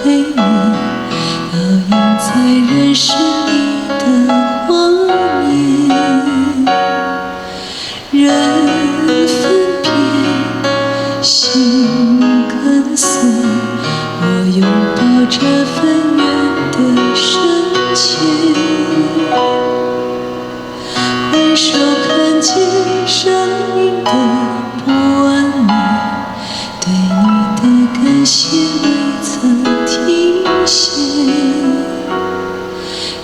黑夜，倒映在人世里的荒野。人分别，心跟随，我拥抱这份缘的深切。回首看见生命的不完美，对你的感谢未曾停歇。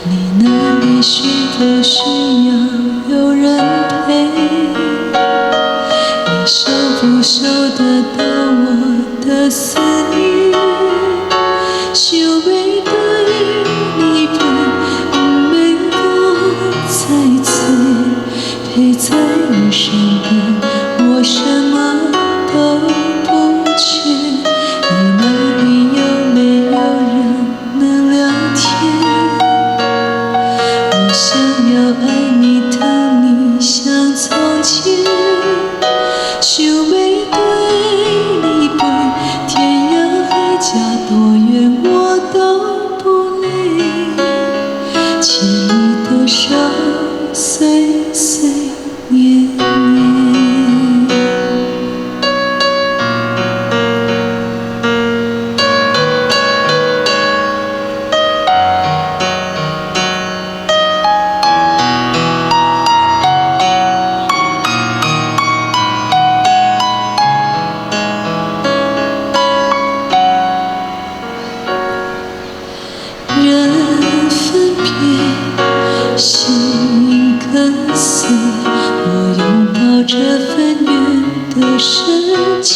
你那里许多需要有人陪，你收不收得到我的思念？想要对你陪，免搁再醉，陪在你身边，我什么都不缺。你那里有没有人能聊天？我想要爱你疼你像从前，想要对你陪，天涯海角多远我都不累，牵你的手岁岁年年。人分别，心跟随，我拥抱这份缘的深切。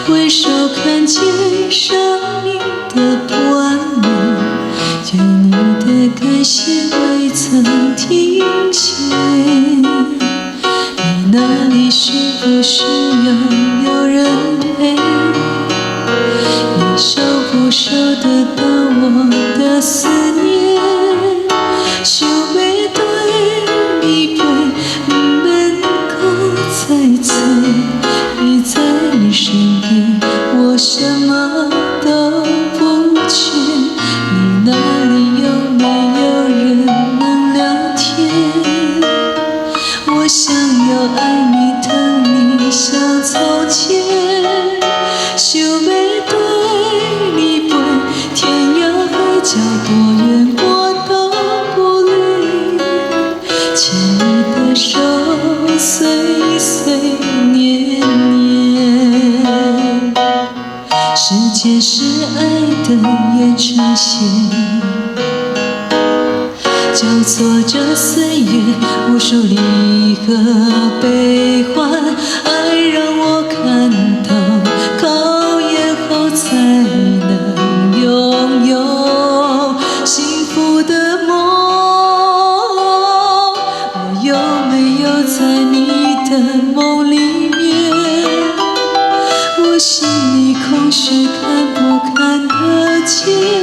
回首看见生命的不完美，对你的感谢未曾停歇。你那里需不需要有人陪？你收不收得到我的思念？想要对你陪，免搁再醉，陪在你身边，我什么都不缺。你那里有没有人能聊天？我想要爱你疼你像从前，想要对你陪，天涯海角多远我都不累，牵你的手岁岁年年。时间是爱的延长线，交错着岁月无数离合悲欢，爱让我看透考验后才能拥有幸福的梦。我有没有在你的梦里面？我心里空虚，看不看得见？